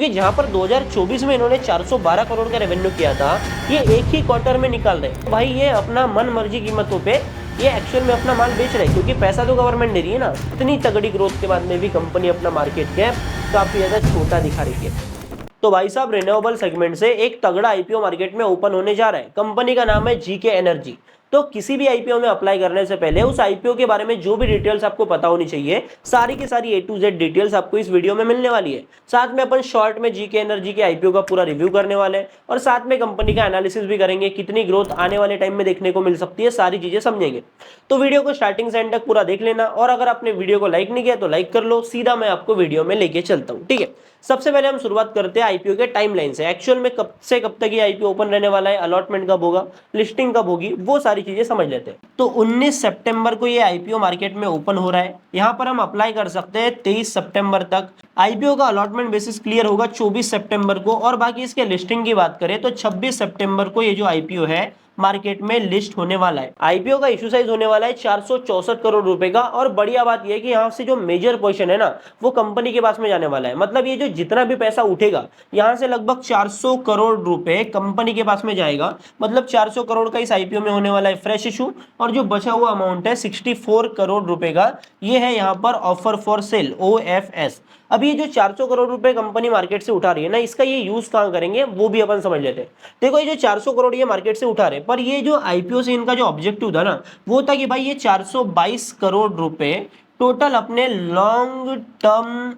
क्योंकि जहां पर 2024 में इन्होंने 412 करोड़ का रेवेन्यू किया था, ये एक ही क्वार्टर में निकाल रहे। भाई ये अपना मन मर्जी कीमतों पे ये एक्चुअल में अपना माल बेच रहे हैं, क्योंकि पैसा तो गवर्नमेंट दे रही है ना। इतनी तगड़ी ग्रोथ के बाद में भी कंपनी अपना मार्केट कैप काफी ज्यादा छोटा दिखा रही है। तो भाई साहब रिन्यूएबल सेगमेंट से एक तगड़ा आईपीओ मार्केट में ओपन होने जा रहा है। कंपनी का नाम है जीके एनर्जी। तो किसी भी आईपीओ में अप्लाई करने से पहले उस आईपीओ के बारे में जो भी डिटेल्स आपको पता होनी चाहिए, सारी की सारी A to Z डिटेल्स आपको इस वीडियो में मिलने वाली है। साथ में अपन शॉर्ट में जीके एनर्जी के आईपीओ का पूरा रिव्यू करने वाले हैं और साथ में कंपनी का एनालिसिस भी करेंगे, कितनी ग्रोथ आने वाले टाइम में देखने को मिल सकती है, सारी चीजें समझेंगे। तो वीडियो को स्टार्टिंग से एंड तक पूरा देख लेना, और अगर आपने वीडियो को लाइक नहीं किया तो लाइक कर लो। सीधा मैं आपको वीडियो में लेके चलता हूँ, ठीक है। सबसे पहले हम शुरुआत करते हैं आईपीओ के टाइमलाइन से। एक्चुअल में कब से कब तक ये आईपीओ ओपन रहने वाला है, अलॉटमेंट कब होगा, लिस्टिंग कब होगी, वो सारी चीजें समझ लेते हैं। तो 19 सितंबर को ये आईपीओ मार्केट में ओपन हो रहा है। यहाँ पर हम अप्लाई कर सकते हैं 23 सितंबर तक। आईपीओ का अलॉटमेंट बेसिस क्लियर होगा 24 सितंबर को, और बाकी इसके लिस्टिंग की बात करें तो 26 सितंबर को ये जो आईपीओ है मार्केट में लिस्ट होने वाला है। आईपीओ का इशू साइज होने वाला है 464 करोड़ रुपए का, और बढ़िया बात यह है कि यहाँ से जो मेजर पोर्शन है ना वो कंपनी के पास में जाने वाला है। मतलब ये जो जितना भी पैसा उठेगा यहाँ से लगभग 400 करोड़ रुपए कंपनी के पास में जाएगा। मतलब 400 करोड़ का इस आईपीओ में होने वाला है फ्रेश इशू, और जो बचा हुआ अमाउंट है 64 करोड़ रुपए का, ये है यहाँ पर ऑफर फॉर सेल OFS। अभी ये जो 400 करोड़ रुपए कंपनी मार्केट से उठा रही है ना, इसका ये यूज कहां करेंगे वो भी अपन समझ लेते हैं। देखो ये जो 400 करोड़ ये मार्केट से उठा रहे, पर ये जो आईपीओ से इनका जो ऑब्जेक्टिव था ना वो था कि भाई ये 422 करोड़ रुपए टोटल अपने लॉन्ग टर्म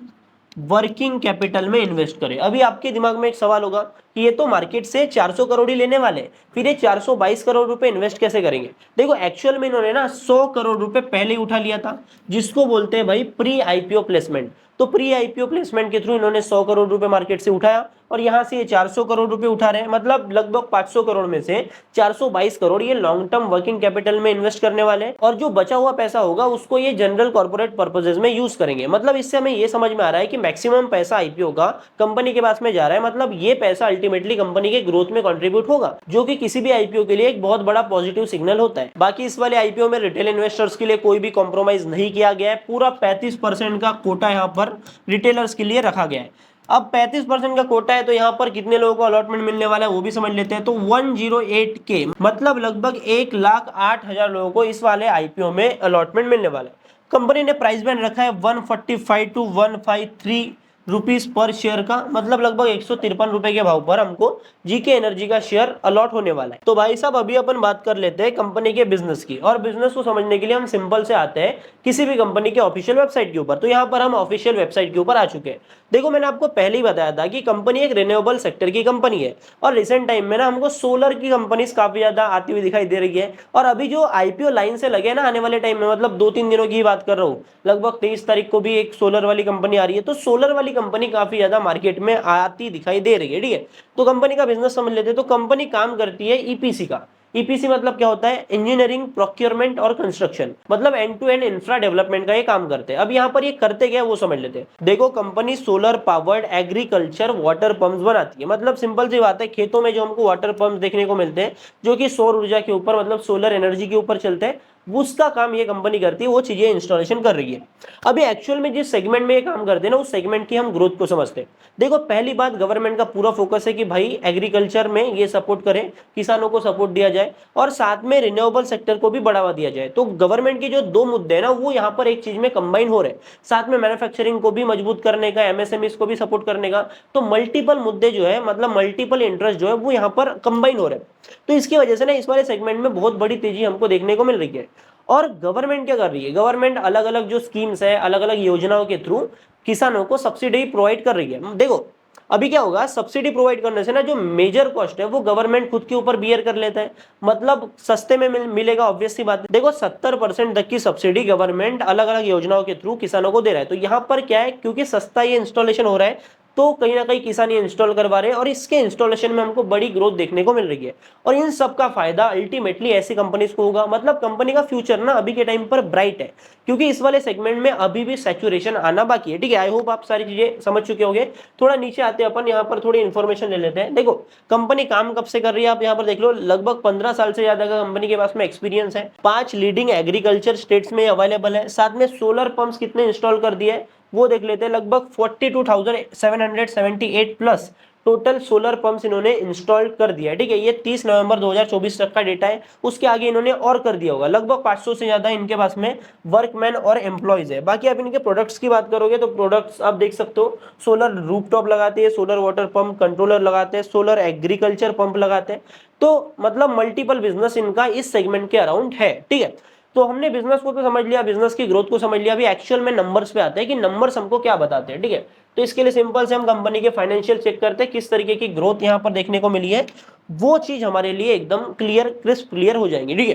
वर्किंग कैपिटल में इन्वेस्ट करें। अभी आपके दिमाग में एक सवाल होगा कि ये तो मार्केट से 400 करोड़ ही लेने वाले, फिर ये 422 करोड़ रुपए इन्वेस्ट कैसे करेंगे। देखो एक्चुअल में इन्होंने ना 100 करोड़ रुपए पहले ही उठा लिया था, जिसको बोलते हैं भाई प्री आईपीओ प्लेसमेंट। तो प्री आईपीओ प्लेसमेंट के थ्रू इन्होंने 100 करोड़ रुपए मार्केट से उठाया, और यहां से ये 400 करोड़ रुपए उठा रहे हैं। मतलब लगभग 500 करोड़ में से 422 करोड़ ये लॉन्ग टर्म वर्किंग कैपिटल में इन्वेस्ट करने वाले हैं, और जो बचा हुआ पैसा होगा उसको ये जनरल कॉर्पोरेट पर्पसेस में यूज करेंगे। मतलब इससे हमें ये समझ में आ रहा है कि मैक्सिमम पैसा आईपीओ का कंपनी के पास में जा रहा है। मतलब ये पैसा अल्टीमेटली कंपनी के ग्रोथ में कंट्रीब्यूट होगा, जो कि किसी भी आईपीओ के लिए एक बहुत बड़ा पॉजिटिव सिग्नल होता है। बाकी इस वाले आईपीओ में रिटेल इन्वेस्टर्स के लिए कोई भी कॉम्प्रोमाइज नहीं किया गया है। पूरा 35% का कोटा यहाँ पर रिटेलर्स के लिए रखा गया है। अब 35% का कोटा है तो यहाँ पर कितने लोगों को अलॉटमेंट मिलने वाला है वो भी समझ लेते हैं। तो 108K मतलब लगभग 1,08,000 लोगों को इस वाले आईपीओ में अलॉटमेंट मिलने वाला है। कंपनी ने प्राइस बैंड रखा है 145 टू 153 रुपीस पर शेयर का, मतलब लगभग 153 रुपए के भाव पर हमको जीके एनर्जी का शेयर अलॉट होने वाला है। तो भाई साहब अभी अपन बात कर लेते हैं कंपनी के बिजनेस की, और बिजनेस को समझने के लिए हम सिंपल से आते हैं किसी भी कंपनी के ऑफिशियल वेबसाइट के ऊपर। तो यहाँ पर हम ऑफिशियल वेबसाइट के ऊपर आ चुके हैं। देखो मैंने आपको पहले ही बताया था कि कंपनी एक रिन्यूएबल सेक्टर की कंपनी है, और रिसेंट टाइम में ना हमको सोलर की कंपनीज काफी ज्यादा आती हुई दिखाई दे रही है। और अभी जो आईपीओ लाइन से लगे ना आने वाले टाइम में, मतलब 2-3 दिनों की बात कर रहा हूँ, लगभग 23 तारीख को भी एक सोलर वाली कंपनी आ रही है। तो सोलर वाली कंपनी काफी ज्यादा मार्केट में आती दिखाई दे रही है, ठीक है। तो कंपनी का बिजनेस समझ लेते हैं। तो कंपनी काम करती है ईपीसी का। ईपीसी मतलब क्या होता है, इंजीनियरिंग, प्रोक्योरमेंट और कंस्ट्रक्शन, मतलब end to end infra development का ये काम करते हैं। अब यहाँ पर ये करते क्या है वो समझ लेते हैं। देखो company solar powered agriculture water pumps बनाती है। मतलब सिंपल सी बात है, खेतों में जो हमको वाटर पंप्स देखने को मिलते हैं जो कि सौर ऊर्जा के ऊपर, मतलब सोलर एनर्जी के ऊपर चलते हैं, उसका काम ये कंपनी करती है, वो चीजें इंस्टॉलेशन कर रही है। अभी एक्चुअल में जिस सेगमेंट में ये काम करते हैं ना, उस सेगमेंट की हम ग्रोथ को समझते हैं। देखो पहली बात, गवर्नमेंट का पूरा फोकस है कि भाई एग्रीकल्चर में ये सपोर्ट करें, किसानों को सपोर्ट दिया जाए, और साथ में रिन्यूएबल सेक्टर को भी बढ़ावा दिया जाए। तो गवर्नमेंट के जो दो मुद्दे हैं ना वो यहाँ पर एक चीज में कंबाइन हो रहे हैं। साथ में मैन्युफैक्चरिंग को भी मजबूत करने का, एमएसएमईज को भी सपोर्ट करने का। तो मल्टीपल मुद्दे जो है, मतलब मल्टीपल इंटरेस्ट जो है वो यहाँ पर कंबाइन हो रहे हैं। तो इसकी वजह से ना इस वाले सेगमेंट में बहुत बड़ी तेजी हमको देखने को मिल रही है। और गवर्नमेंट क्या कर रही है, गवर्नमेंट अलग अलग जो स्कीम्स है, अलग अलग योजनाओं के थ्रू किसानों को सब्सिडी प्रोवाइड कर रही है। देखो अभी क्या होगा, सब्सिडी प्रोवाइड करने से ना जो मेजर कॉस्ट है वो गवर्नमेंट खुद के ऊपर बियर कर लेता है। मतलब सस्ते में मिलेगा, ऑब्वियस सी बात है। देखो 70% तक की सब्सिडी गवर्नमेंट अलग अलग योजनाओं के थ्रू किसानों को दे रहा है। तो यहाँ पर क्या है, क्योंकि सस्ता ये इंस्टॉलेशन हो रहा है, तो कहीं ना कहीं किसान ये इंस्टॉल करवा रहे हैं, और इसके इंस्टॉलेशन में हमको बड़ी ग्रोथ देखने को मिल रही है। और इन सब का फायदा अल्टीमेटली ऐसी कंपनीज को होगा। मतलब कंपनी का फ्यूचर ना अभी के टाइम पर ब्राइट है, क्योंकि इस वाले सेगमेंट में अभी भी सैचुरेशन आना बाकी है, ठीक है। आई होप आप सारी चीजें समझ चुके होंगे। थोड़ा नीचे आते हैं अपन, यहाँ पर थोड़ी इन्फॉर्मेशन ले लेते हैं। देखो कंपनी काम कब से कर रही है, आप यहाँ पर देख लो, लगभग 15 साल से ज्यादा का कंपनी के पास में एक्सपीरियंस है। 5 लीडिंग एग्रीकल्चर स्टेट्स में अवेलेबल है। साथ में सोलर पंप्स कितने इंस्टॉल कर दिए, वो देख लेते हैं। लगभग 42,778 प्लस टोटल सोलर पंप्स इन्होंने इंस्टॉल कर दिया है, ठीक है। ये 30 नवंबर 2024 तक का डेटा है। उसके आगे इन्होंने और कर दिया होगा। लगभग 500 से ज्यादा इनके पास में वर्कमैन और एम्प्लॉयज है। बाकी आप इनके प्रोडक्ट्स की बात करोगे तो प्रोडक्ट्स आप देख सकते हो, सोलर रूफटॉप लगाते हैं, सोलर वाटर पंप कंट्रोलर लगाते हैं, सोलर एग्रीकल्चर पंप लगाते हैं। तो मतलब मल्टीपल बिजनेस इनका इस सेगमेंट के अराउंड है, ठीक है। तो हमने बिजनेस को तो समझ लिया, बिजनेस की ग्रोथ को समझ लिया। अभी एक्चुअल में नंबर्स पे आते हैं कि नंबर्स हमको क्या बताते हैं, ठीक है। तो इसके लिए सिंपल से हम कंपनी के फाइनेंशियल चेक करते हैं, किस तरीके की ग्रोथ यहाँ पर देखने को मिली है, वो चीज हमारे लिए एकदम क्लियर क्रिस्प क्लियर हो जाएंगी, ठीक है।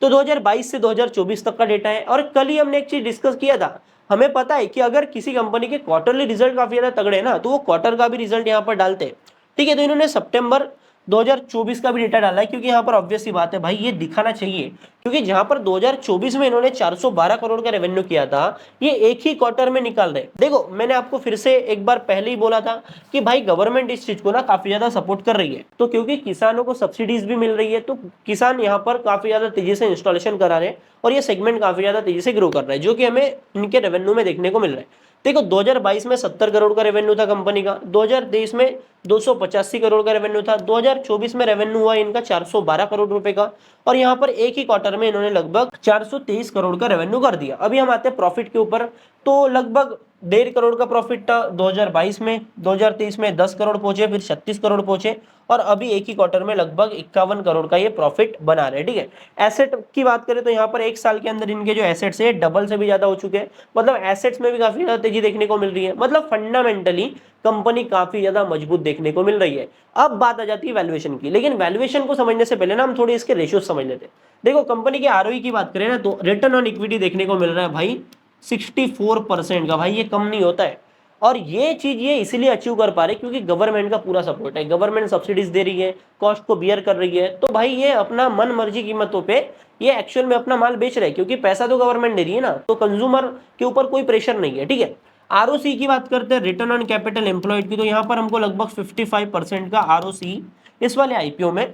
तो 2022 से 2024 तक का डेटा है। और कल ही हमने एक चीज डिस्कस किया था, हमें पता है कि अगर किसी कंपनी के क्वार्टरली रिजल्ट काफी ज्यादा तगड़े हैं ना, तो वो क्वार्टर का भी रिजल्ट यहाँ पर डालते हैं, ठीक है। तो इन्होंने सितंबर 2024 का भी डेटा डाला है, क्योंकि यहाँ पर ऑब्वियस सी बात है भाई, ये दिखाना चाहिए। क्योंकि जहां पर 2024 में इन्होंने 412 करोड़ का रेवेन्यू किया था, ये एक ही क्वार्टर में निकाल रहे। देखो मैंने आपको फिर से एक बार पहले ही बोला था कि भाई गवर्नमेंट इस चीज को ना काफी ज्यादा सपोर्ट कर रही है। तो क्योंकि किसानों को सब्सिडीज भी मिल रही है, तो किसान यहाँ पर काफी ज्यादा तेजी से इंस्टॉलेशन करा रहे हैं और ये सेगमेंट काफी ज्यादा तेजी से ग्रो कर रहा है, जो कि हमें इनके रेवेन्यू में देखने को मिल रहा है। देखो 2022 में 70 करोड़ का रेवेन्यू था कंपनी का, 2023 में 285 करोड़ का रेवेन्यू था, 2024 में रेवेन्यू हुआ इनका 412 करोड़ रुपए का। और यहाँ पर एक ही क्वार्टर में इन्होंने लगभग 423 करोड़ का रेवेन्यू कर दिया। अभी हम आते हैं प्रॉफिट के ऊपर। तो लगभग 1.5 करोड़ का प्रॉफिट था 2022 में, 2023 में 10 करोड़ पहुंचे, फिर 36 करोड़ पहुंचे, और अभी एक ही क्वार्टर में लगभग 51 करोड़ का ये प्रॉफिट बना रहे हैं, ठीक है। एसेट की बात करें तो यहाँ पर एक साल के अंदर इनके जो एसेट्स है डबल से भी ज्यादा हो चुके हैं। मतलब एसेट्स में भी काफी ज्यादा तेजी देखने को मिल रही है। मतलब फंडामेंटली कंपनी काफी ज्यादा मजबूत देखने को मिल रही है। अब बात आ जाती है वैल्यूएशन की, लेकिन वैल्यूएशन को समझने से पहले ना हम थोड़ी इसके रेशियो समझ लेते हैं। देखो कंपनी के आरओई की बात करें ना, तो रिटर्न ऑन इक्विटी देखने को मिल रहा है भाई 64% का। भाई ये कम नहीं होता है। और ये चीज ये इसीलिए अचीव कर पा रहे क्योंकि गवर्नमेंट का पूरा सपोर्ट है, गवर्नमेंट सब्सिडीज दे रही है, कॉस्ट को बियर कर रही है। तो भाई ये अपना मन मर्जी कीमतों पे ये एक्चुअल में अपना माल बेच रहे हैं, क्योंकि पैसा तो गवर्नमेंट दे रही है ना, तो कंज्यूमर के ऊपर कोई प्रेशर नहीं है, ठीक है। आरओसी की बात करते हैं, रिटर्न ऑन कैपिटल एम्प्लॉयड की, तो यहाँ पर हमको लगभग 55% का आरओसी इस वाले आईपीओ में,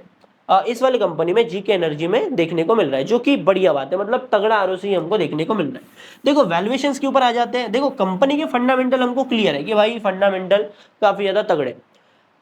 इस वाली कंपनी में जीके एनर्जी में देखने को मिल रहा है, जो कि बढ़िया बात है। मतलब तगड़ा आरओसी हमको देखने को मिल रहा है। देखो वैल्यूएशंस के ऊपर आ जाते हैं। देखो कंपनी के फंडामेंटल हमको क्लियर है कि भाई फंडामेंटल काफी ज्यादा तगड़े।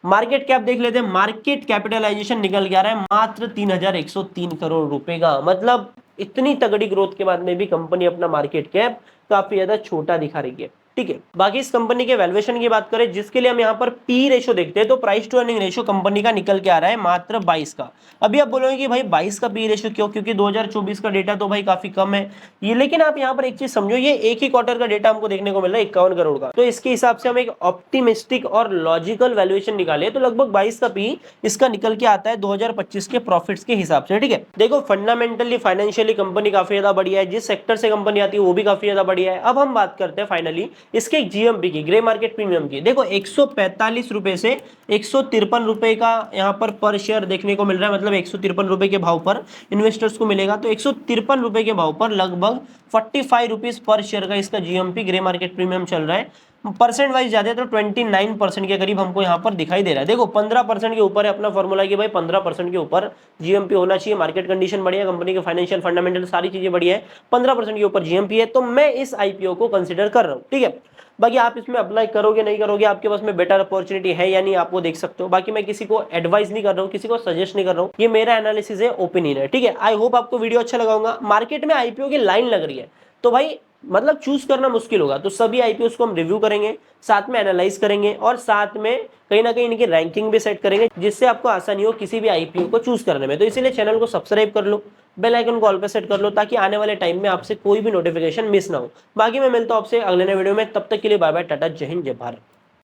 मार्केट कैप देख लेते हैं। मार्केट कैपिटलाइजेशन निकल के आ रहा है मात्र 3,103 करोड़ रुपए का। मतलब इतनी तगड़ी ग्रोथ के बाद में भी कंपनी अपना मार्केट कैप काफी ज्यादा छोटा दिखा रही है, ठीक है। बाकी इस कंपनी के वैल्यूएशन की बात करें, जिसके लिए हम यहाँ पर पी रेशो देखते हैं, तो price to earning ratio company का निकल के आ रहा है मात्र 22 का। अभी आप बोलोगे कि भाई 22 का पी रेशो क्यों, क्योंकि 2024 का डेटा तो भाई काफी कम है ये। लेकिन आप यहाँ पर एक चीज समझो, ये एक ही क्वार्टर का डेटा हमको देखने को मिल रहा है 51 करोड़ का। तो इसके हिसाब से हम एक ऑप्टिमिस्टिक और लॉजिकल वैल्यूएशन निकाले तो लगभग 22 का पी इसका निकल के आता है 2025 के प्रॉफिट्स के हिसाब से, ठीक है। देखो फंडामेंटली फाइनेंशियली कंपनी काफी ज्यादा बढ़िया है, जिस सेक्टर से कंपनी आती है वो भी काफी ज्यादा बढ़िया है। अब हम बात करते हैं फाइनली इसके जीएमपी की, ग्रे मार्केट प्रीमियम की। देखो 145 रुपए से 153 रुपए का यहाँ पर शेयर देखने को मिल रहा है। मतलब 153 रुपए के भाव पर इन्वेस्टर्स को मिलेगा। तो 153 रुपए के भाव पर लगभग 45 रुपीज पर शेयर का इसका जीएमपी ग्रे मार्केट प्रीमियम चल रहा है। परसेंट वाइज ज्यादा तो 29% के करीब हमको यहाँ पर दिखाई दे रहा है। देखो 15% के ऊपर है अपना फॉर्मूला कि भाई 15% के ऊपर जीएमपी होना चाहिए। मार्केट कंडीशन बढ़िया, कंपनी के फाइनेंशियल फंडामेंटल सारी चीजें बढ़िया है, 15% के ऊपर जीएमपी है, तो मैं इस आईपीओ को कंसिडर कर रहा हूँ, ठीक है। बाकी आप इसमें अप्लाई करोगे नहीं करोगे, आपके पास में बेटर अपॉर्चुनिटी है या नहीं, आप वो देख सकते हो। बाकी मैं किसी को एडवाइस नहीं कर रहा हूँ, किसी को सजेस्ट नहीं कर रहा हूँ, ये मेरा एनालिसिस है, ओपिनियन है, ठीक है। आई होप आपको वीडियो अच्छा लगा होगा। मार्केट में आईपीओ की लाइन लग रही है, तो भाई मतलब चूज करना मुश्किल होगा। तो सभी आईपीओ को हम रिव्यू करेंगे, साथ में एनालाइज करेंगे, और साथ में कहीं ना कहीं इनकी रैंकिंग भी सेट करेंगे, जिससे आपको आसानी हो किसी भी आईपीओ को चूज करने में। तो इसीलिए चैनल को सब्सक्राइब कर लो, बेल आइकन को ऑल पे सेट कर लो, ताकि आने वाले टाइम में आपसे कोई भी नोटिफिकेशन मिस ना हो। बाकी मैं मिलता हूं आपसे अगले नए वीडियो में, तब तक के लिए बाय बाय, टाटा, जय हिंद, जय भारत।